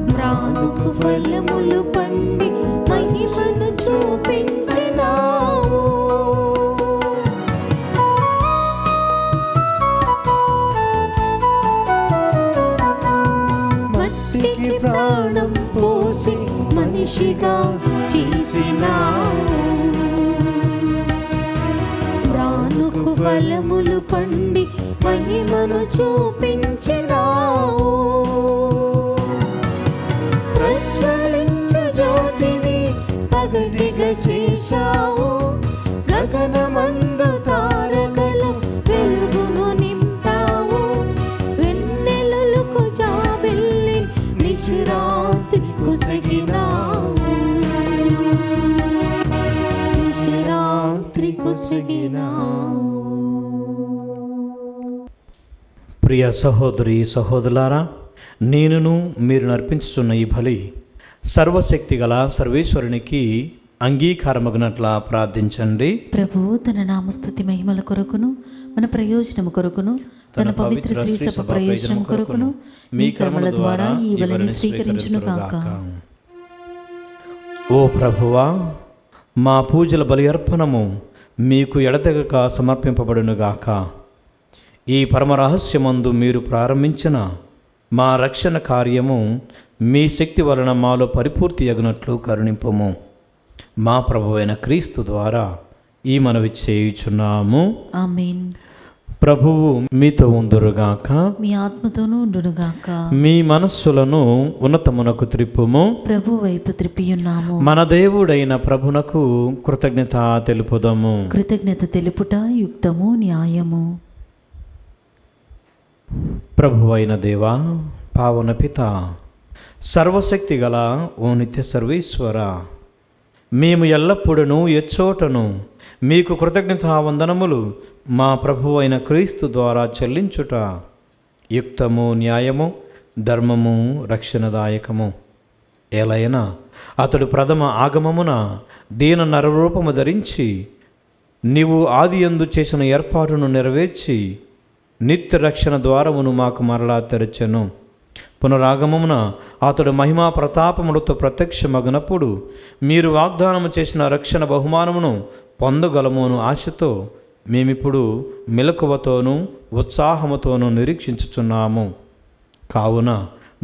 మ్రానుకు ఫలములు పండి మహిమను చూపించినావు. మట్టికి ప్రాణం పోసి మనిషిగా చేసినావు, మ్రానుకు ఫలములు పండి మహిమను చూపించినావు. ప్రజ్వలించు జ్యోతిని పగటిగా చేశావు, గగనమందు తారకలు వెలుగును నింపావు. వెన్నెలలకు జాబిల్లి నిశిరాత్రి కుసగినావు, నిశిరాత్రి కుసగినావు.
ప్రియ సహోదరి సహోదరులారా, నేనును మీరు నర్పించుతున్న ఈ బలి సర్వశక్తి గల సర్వేశ్వరునికి అంగీకారమగినట్లా ప్రార్థించండి.
ప్రభువు తన నామస్తుతి మహిమల కొరకును మన ప్రయోజనము కొరకును తన పవిత్ర శ్రీ సభ ప్రయోజనం కొరకును మీ కర్మల ద్వారా ఈ బలిని స్వీకరించును గాక.
ఓ ప్రభువా, మా పూజల బలి అర్పణము మీకు ఎడతెగక సమర్పింపబడును గాక. ఈ పరమరహస్యమందు మీరు ప్రారంభించిన మా రక్షణ కార్యము మీ శక్తి వలన మాలో పరిపూర్తి అగునట్లు కరుణింపము. మా ప్రభువైన క్రీస్తు ద్వారా ఈ మనవి చేయుచున్నాము.
ఆమేన్.
ప్రభువు మీతో ఉందురుగాక.
మీ ఆత్మతోనూ ఉండునుగాక.
మీ మనస్సులను ఉన్నతమునకు త్రిప్పుము.
ప్రభు వైపు త్రిప్పియున్నాము.
మన దేవుడైన ప్రభునకు కృతజ్ఞత తెలుపుదము.
కృతజ్ఞత తెలుపుట యుక్తము, న్యాయము.
ప్రభువైన దేవా, పావన పిత, సర్వశక్తి గల ఓ నిత్య సర్వేశ్వర, మేము ఎల్లప్పుడూ ఎచ్చోటను మీకు కృతజ్ఞతావందనములు మా ప్రభువు అయిన క్రీస్తు ద్వారా చెల్లించుట యుక్తము, న్యాయము, ధర్మము, రక్షణదాయకము. ఎలైనా అతడు ప్రథమ ఆగమమున దీన నరరూపము ధరించి నీవు ఆదియందు చేసిన ఏర్పాటును నెరవేర్చి నిత్య రక్షణ ద్వారమును మాకు మరలా తెరచెను. పునరాగమమున అతడు మహిమా ప్రతాపములతో ప్రత్యక్షమగినప్పుడు మీరు వాగ్దానము చేసిన రక్షణ బహుమానమును పొందగలమును ఆశతో మేమిప్పుడు మెలకువతోనూ ఉత్సాహముతోనూ నిరీక్షించుచున్నాము. కావున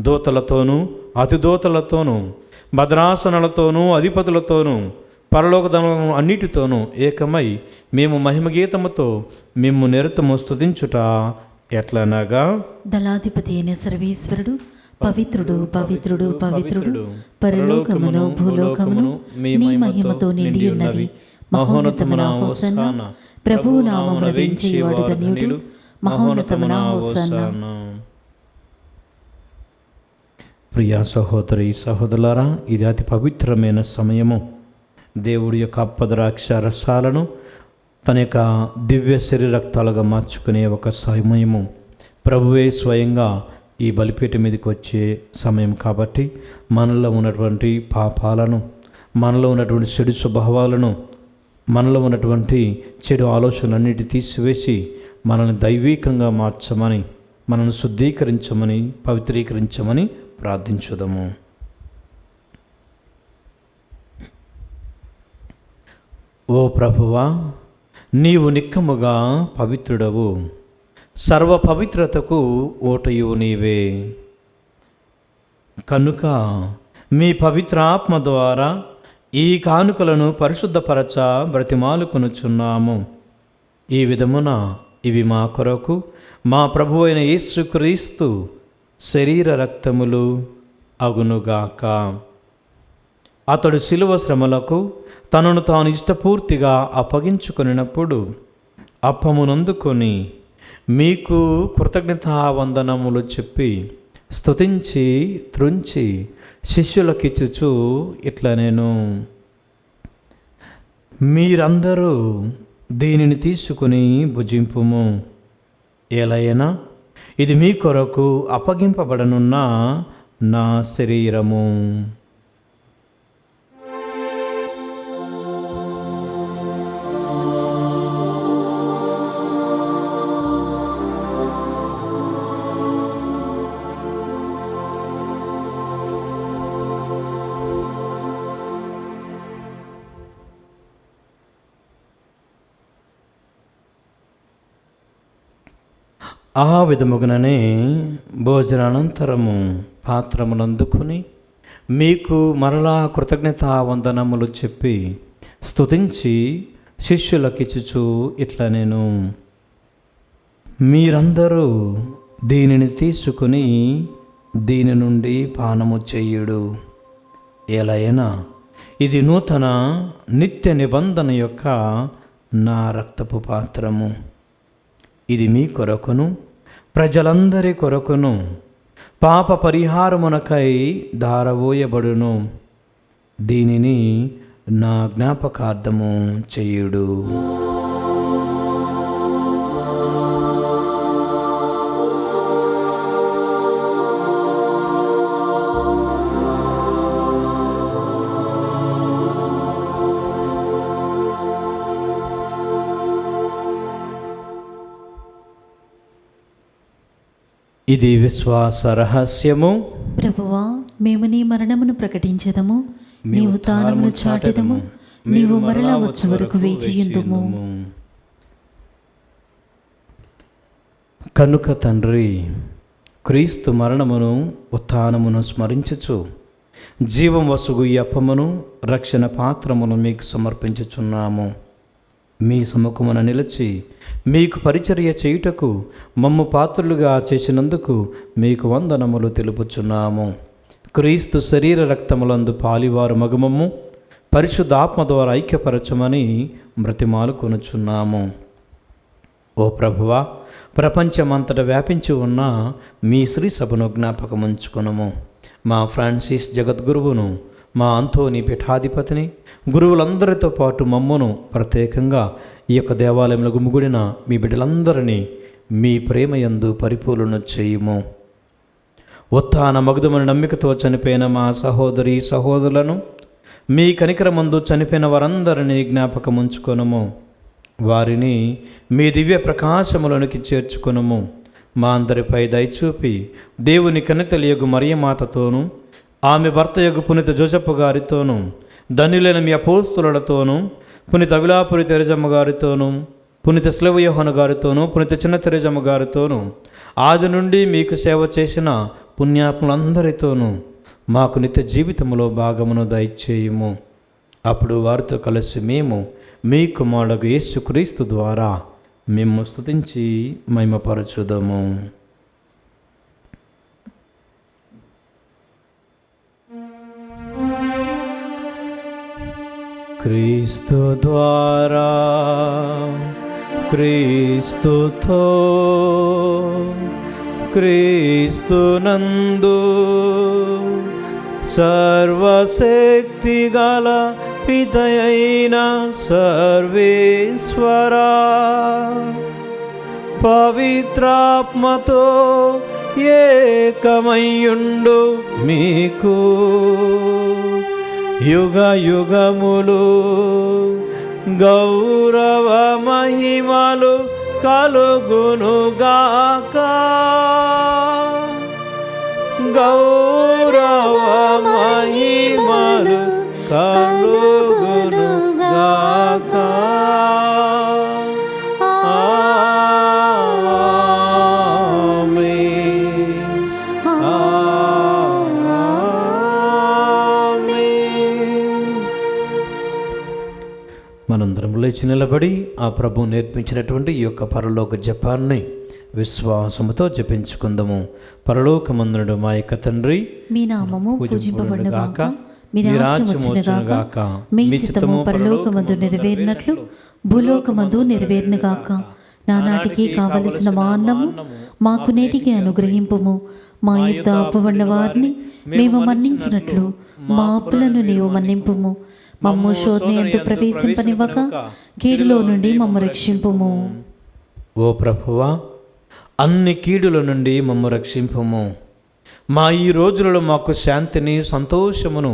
దూతలతోనూ అతిదూతలతోనూ భద్రాసనలతోనూ అధిపతులతోనూ పరలోకధనము అన్నిటితోనూ ఏకమై మేము మహిమగీతముతో మేము నిరతము స్తుతించుట ఎట్లనగా,
దళాధిపతి అయిన సర్వేశ్వరుడు పవిత్రుడు, పవిత్రుడు, పవిత్రుడు, పరలోకమును భూలోకమును నీ మహిమతో నిండి ఉన్నవి. మహోన్నతమున హోసన్న. ప్రభువు నామమున వేంచేయువాడు ధన్యుడు. మహోన్నతమున హోసన్న.
ప్రియా సహోదరి సహోదరులారా, ఇది అతి పవిత్రమైన సమయము. దేవుడి యొక్క అప్పద్రాక్ష రసాలను తన యొక్క దివ్య శరీరక్తాలుగా మార్చుకునే ఒక సమయము. ప్రభువే స్వయంగా ఈ బలిపీఠ మీదకి వచ్చే సమయం కాబట్టి మనలో ఉన్నటువంటి పాపాలను, మనలో ఉన్నటువంటి చెడు స్వభావాలను, మనలో ఉన్నటువంటి చెడు ఆలోచనలన్నిటి తీసివేసి మనల్ని దైవీకంగా మార్చమని, మనల్ని శుద్ధీకరించమని, పవిత్రీకరించమని ప్రార్థించుదాము. ఓ ప్రభువా, నీవు నిక్కముగా పవిత్రుడవు, సర్వ పవిత్రతకు ఓటయు నీవే. కనుక మీ పవిత్ర ఆత్మ ద్వారా ఈ కానుకలను పరిశుద్ధపరచ బ్రతిమాలుకొనుచున్నాము. ఈ విధమున ఇవి మా కొరకు మా ప్రభువు అయిన యేసుక్రీస్తు శరీర రక్తములు అగునుగాక. అతడు శిలువ శ్రమలకు తనను తాను ఇష్టపూర్తిగా అప్పగించుకొనినప్పుడు అప్పమునందుకొని మీకు కృతజ్ఞతావందనములు చెప్పి స్తుతించి త్రుంచి శిష్యులకిచ్చుచు ఇట్లా నేను, మీరందరూ దీనిని తీసుకుని భుజింపుము. ఎలైనా ఇది మీ కొరకు అప్పగింపబడనున్న నా శరీరము. ఆ విధముగానే భోజనానంతరము పాత్రమునందుకుని మీకు మరలా కృతజ్ఞతావందనములు చెప్పి స్తుతించి శిష్యులకిచ్చుచు ఇట్లా నేను, మీరందరూ దీనిని తీసుకుని దీని నుండి పానము చేయుడు. ఎలైనా ఇది నూతన నిత్య నిబంధన యొక్క నా రక్తపు పాత్రము. ఇది మీ కొరకును ప్రజలందరి కొరకును పాప పరిహారమునకై ధారవోయబడును. దీనిని నా జ్ఞాపకార్థము చేయుడు. ఇది విశ్వాస రహస్యము.
ప్రభువా, మేము నీ మరణమును ప్రకటించెదము, నీ ఉత్థానమును చాటెదము, నీవు మరలా వచ్చే వరకు వేచియుందుము.
కనుక తండ్రి, క్రీస్తు మరణమును ఉత్థానమును స్మరించుచు జీవం వసుగు ఈ అప్పమును రక్షణ పాత్రమును మీకు సమర్పించుచున్నాము. మీ సముఖమున నిలిచి మీకు పరిచర్య చేయుటకు మమ్ము పాత్రులుగా చేసినందుకు మీకు వందనములు తెలుపుచున్నాము. క్రీస్తు శరీర రక్తములందు పాలివారు మగుమము పరిశుద్ధాత్మ ద్వారా ఐక్యపరచమని బ్రతిమాలు కొనుచున్నాము. ఓ ప్రభువా, ప్రపంచమంతటా వ్యాపించి ఉన్న మీ శ్రీ సభను జ్ఞాపకముంచుకునము. మా ఫ్రాన్సిస్ జగద్గురువును, మా అంతోని పీఠాధిపతిని, గురువులందరితో పాటు మమ్మను ప్రత్యేకంగా ఈ యొక్క దేవాలయంలో గుమిగూడిన మీ బిడ్డలందరినీ మీ ప్రేమయందు పరిపూర్ణ చేయుము. ఉత్థాన మగుదమని నమ్మికతో చనిపోయిన మా సహోదరి సహోదరులను, మీ కనికరమందు చనిపోయిన వారందరినీ జ్ఞాపకముంచుకొనము. వారిని మీ దివ్య ప్రకాశములోనికి చేర్చుకొనము. మా అందరిపై దయచూపి దేవుని కనితలియగు మరియమాతతోనూ, ఆమె భర్త యొగు పునీత జోసెఫ్ గారితోనూ, ధన్యులైన మీ అపోస్తులతోనూ, పునీత అవిలాపురి తెరజమ్మ గారితోనూ, పునీత స్లవ యోహాను గారితోనూ, పునీత చిన్న తెరజమ్మ గారితోనూ, ఆది నుండి మీకు సేవ చేసిన పుణ్యాత్ములందరితోనూ మాకు నిత్య జీవితంలో భాగమును దయచేయుము. అప్పుడు వారితో కలిసి మేము మీ కుమారుడు యేసుక్రీస్తు ద్వారా మేము స్తుతించి మహిమపరచుదము. క్రీస్తు ద్వారా, క్రీస్తుతో, క్రీస్తునందు సర్వశక్తి గల పితయైన సర్వేశ్వరా, పవిత్రాత్మతో ఏకమయ్యుండు మీకు యుగ యుగములు గౌరవ మహిమలు కలుగునుగాక. గౌరవ మహిమలు కలుగునుగాక. మనందరం లేచి నిలబడి ఆ ప్రభు నేర్పించినటువంటి ఈ యొక్క పరలోక జపాన్ని విశ్వాసముతో జపించుకుందాము. పరలోకమందుడు మా యొక్క తండ్రి,
మీ నామము పూజింపబడుగాక, మీ రాజ్యం వచ్చునుగాక, మీ చిత్తము పరలోకమందు నెరవేరినట్లు భూలోకమందు నెరవేరునుగాక. నానాటికి కావలసిన మా అన్నము మాకు నేటికి అనుగ్రహింపుము. మా యొక్క అప్పువన్న వారిని మేము మన్నించినట్లు మా అప్పులను నీవు మన్నింపుము. మమ్ము శోధన యందు ప్రవేశింపనివ్వక కీడులో నుండి మమ్ము రక్షింపుము.
ఓ ప్రభువా, అన్ని కీడుల నుండి మమ్ము రక్షింపుము. మా ఈ రోజులలో మాకు శాంతిని, సంతోషమును,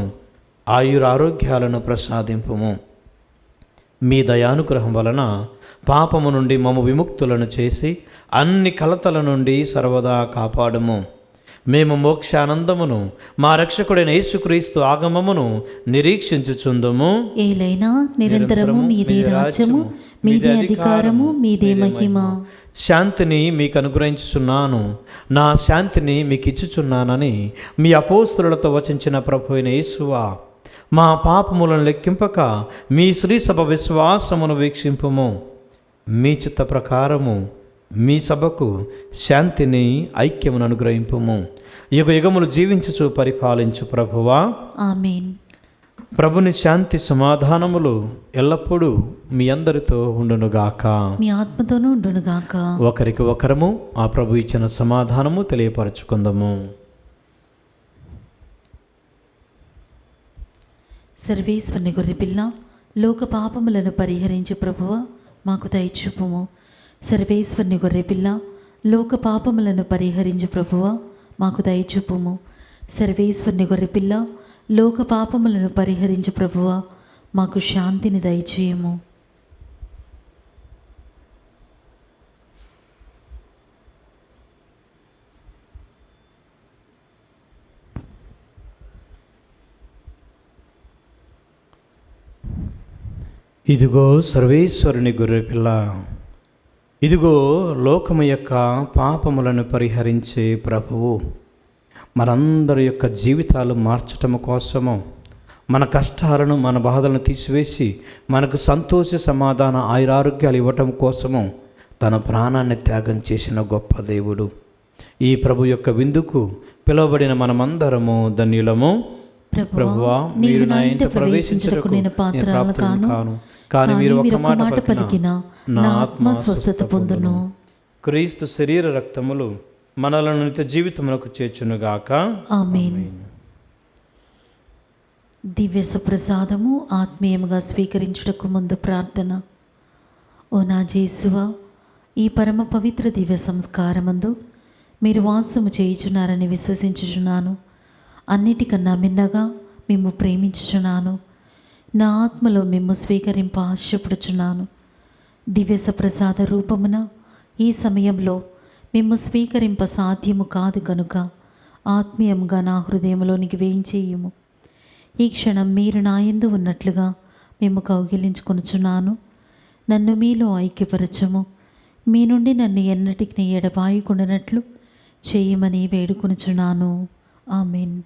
ఆయురారోగ్యాలను ప్రసాదింపుము. మీ దయానుగ్రహం వలన పాపము నుండి మమ్ము విముక్తులను చేసి అన్ని కలతల నుండి సర్వదా కాపాడుము. మేము మోక్షానందమును, మా రక్షకుడైన యేసుక్రీస్తు ఆగమమును నిరీక్షించుచుందుము.
ఏలైనా నిరంతరము మీదే రాజ్యము, మీదే అధికారము, మీదే మహిమ.
శాంతిని మీకు అనుగ్రహించుచున్నాను, నా శాంతిని మీకు ఇచ్చుచున్నానని మీ అపోస్తులతో వచించిన ప్రభు అయిన యేసువా, మా పాపములను లెక్కింపక మీ శ్రీసభ విశ్వాసమును వీక్షింపుము. మీ చిత్త ప్రకారము మీ సభకు శాంతిని, ఐక్యమును అనుగ్రహింపుము. యుగ యుగములు జీవించుచు పరిపాలించు ప్రభువా,
ఆమేన్.
ప్రభుని శాంతి సమాధానములు ఎల్లప్పుడూ మీ అందరితో ఉండునుగాక,
మీ ఆత్మతోనూ ఉండునుగాక.
ఒకరికి ఒకరము ఆ ప్రభు ఇచ్చిన సమాధానము తెలియపరచుకుందాము.
సర్వేశ్వరుని గొర్రెపిల్ల, లోక పాపములను పరిహరించు ప్రభువా మాకు దయచూపుము. సర్వేశ్వరుని గొర్రెపిల్ల, లోక పాపములను పరిహరించు ప్రభువా మాకు దయచూపుము. సర్వేశ్వరుని గొర్రెపిల్ల, లోక పాపములను పరిహరించు ప్రభువా మాకు శాంతిని దయచేయము.
ఇదిగో సర్వేశ్వరుని గొర్రెపిల్ల. ఇదిగో లోకము యొక్క పాపములను పరిహరించే ప్రభువు మనందరి యొక్క జీవితాలు మార్చటం కోసము, మన కష్టాలను మన బాధలను తీసివేసి మనకు సంతోష సమాధాన ఆయురారోగ్యాలు ఇవ్వటం కోసము తన ప్రాణాన్ని త్యాగం చేసిన గొప్ప దేవుడు. ఈ ప్రభు యొక్క విందుకు పిలువబడిన మనమందరము ధన్యులము. ప్రభువా, మీరు నా ఇంట ప్రవేశించుటకు నేను పాత్రను కాను, కానీ మీరు ఒక మాట పలికినా నా ఆత్మ స్వస్థత పొందును. క్రీస్తు శరీర రక్తములు మనలను నిత్య జీవితమునకు చేర్చునుగాక.
ఆమేన్. దివ్య సప్రసాదము ఆత్మీయముగా స్వీకరించుటకు ముందు ప్రార్థన. ఓ నా జేసువా, ఈ పరమ పవిత్ర దివ్య సంస్కారమందు మీరు వాసము చేయుచున్నారని విశ్వసించుచున్నాను. అన్నిటికన్నా మిన్నగా మిమ్ము ప్రేమించుచున్నాను. నా ఆత్మలో మిమ్ము స్వీకరింప ఆశపడుచున్నాను. దివ్య సప్రసాద రూపమున ఈ సమయంలో మిమ్ము స్వీకరింప సాధ్యము కాదు కనుక ఆత్మీయంగా నా హృదయంలోనికి వేయించేయుము. ఈ క్షణం మీరు నా యందు ఉన్నట్లుగా మిమ్ము కౌగిలించుకొనుచున్నాను. నన్ను మీలో ఐక్యపరచము. మీ నుండి నన్ను ఎన్నటికి ఎడబాయకుండానట్లు చేయమని వేడుకొనుచున్నాను. ఆమేన్.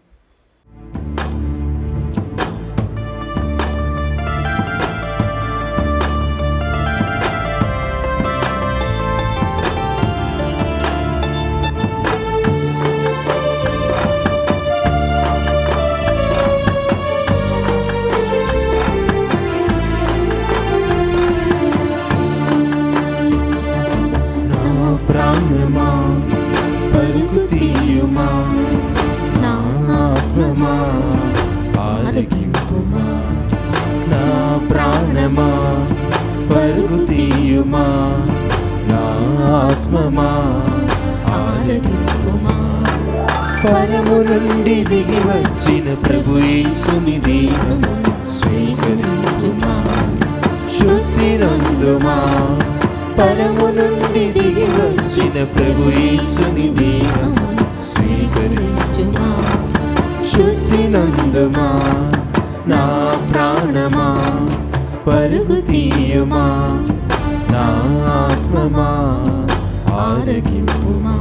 ప్రాణమా పరుగు తీయుమా, నా ఆత్మమా ఆలకింపుమా. నా ప్రాణమా పరుగు తీయుమా, నా ఆత్మమా ఆలకింపుమా. పరము నుండి దిగి వచ్చిన ప్రభు యేసుని దేహము స్వీకరించుమా, శుద్ధి నందుమా. పరము నుండి దిగి వచ్చిన ప్రభు యేసుని దేహము స్వీకరించుమా, శుద్ధి నందుమా. నా ప్రాణమా పరుగు తీయుమా, నా ఆత్మమా ఆరగింపుమా.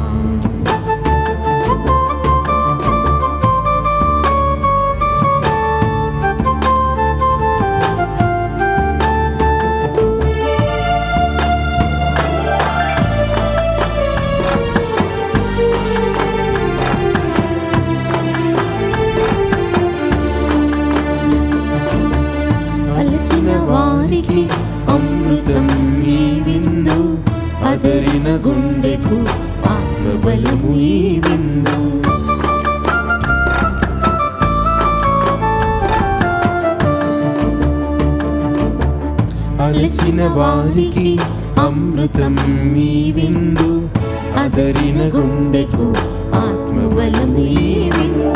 వారికి అమృతం ఈ విందు, అదరిన గుండెకు ఆత్మబలము ఈ విందు. అలసిన వారికి అమృతం ఈ విందు, అదరిన గుండెకు ఆత్మబలము ఈ విందు.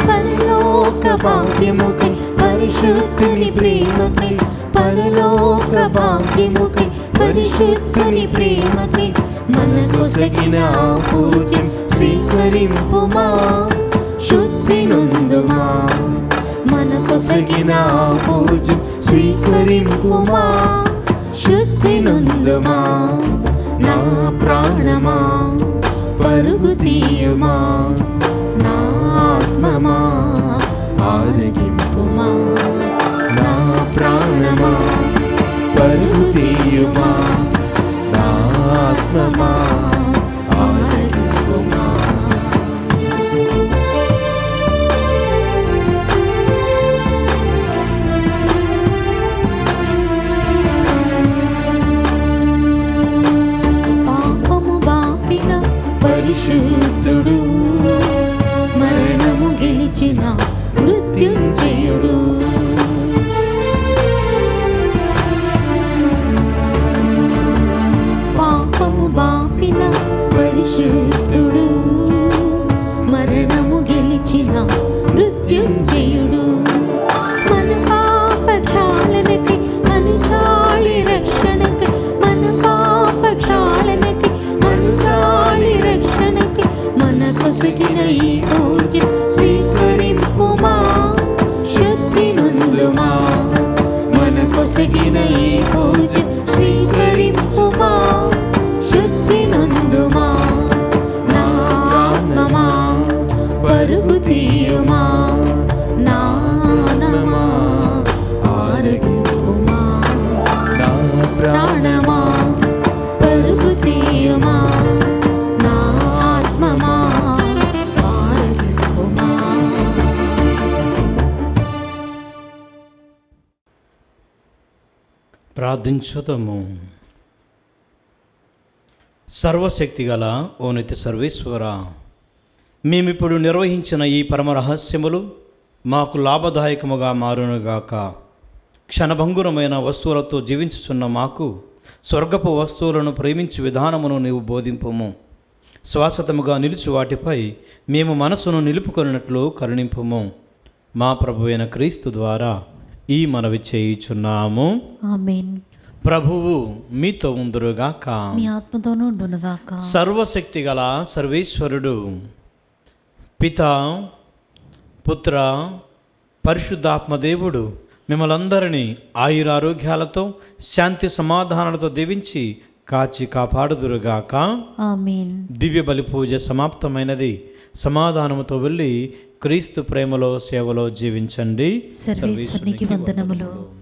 పరలోక భాగ్యముకై పరిశుద్ధుని ప్రేమకై, పరలోక భాగ్యముకై పరిశుద్ధుని ప్రేమకై మనకొసగిన ఆ పూజ్యం స్వీకరింపుమా, శుద్ధి నందుమా. మనకొసగిన ఆ పూజ్యం స్వీకరింపుమా, శుద్ధి నందుమా. నా ప్రాణమా పరుగు తీయుమా, నా ఆత్మమా ఆరగింపుమా. నా ప్రాణమా పరుగు తీయుమా, నా ఆత్మమా ఆరగింపుమా. పాపము బాపిన పరిశుద్ధుడు, మరణము గెలిచిన మృత్యుంజయుడు. పాపము బాపిన పరిశుద్ధుడు, మరణము గెలిచిన మృత్యుంజయుడు. మన పాప క్షాళనకై అనుచాళి రక్షణకై, మన పాప క్షాళనకై అనుచాళి రక్షణకై మనకు
ప్రార్థించుదము. సర్వశక్తిగల ఓ నిత్య సర్వేశ్వర, మేమిప్పుడు నిర్వహించిన ఈ పరమ రహస్యములు మాకు లాభదాయకముగా మారునుగాక. క్షణభంగురమైన వస్తువులతో జీవించుచున్న మాకు స్వర్గపు వస్తువులను ప్రేమించు విధానమును నీవు బోధింపుము. శాశ్వతముగా నిలుచు వాటిపై మేము మనసును నిలుపుకొనినట్లు కరుణింపుము. మా ప్రభువైన క్రీస్తు ద్వారా ఈ మనవి చేయుచున్నాము.
ఆమేన్.
ప్రభువు మీతో ఉందురుగాక.
మీ ఆత్మతోనూ ఉండునుగాక.
సర్వశక్తి గల సర్వేశ్వరుడు పిత, పుత్ర, పరిశుద్ధాత్మదేవుడు మిమ్మలందరినీ ఆయురారోగ్యాలతో శాంతి సమాధానాలతో దీవించి కాచి కాపాడుదురుగాక.
ఆమేన్.
దివ్య బలి పూజ సమాప్తమైనది. సమాధానముతో వెళ్ళి క్రీస్తు ప్రేమలో సేవలో జీవించండి.
సర్వేశ్వరునికి వందనములు.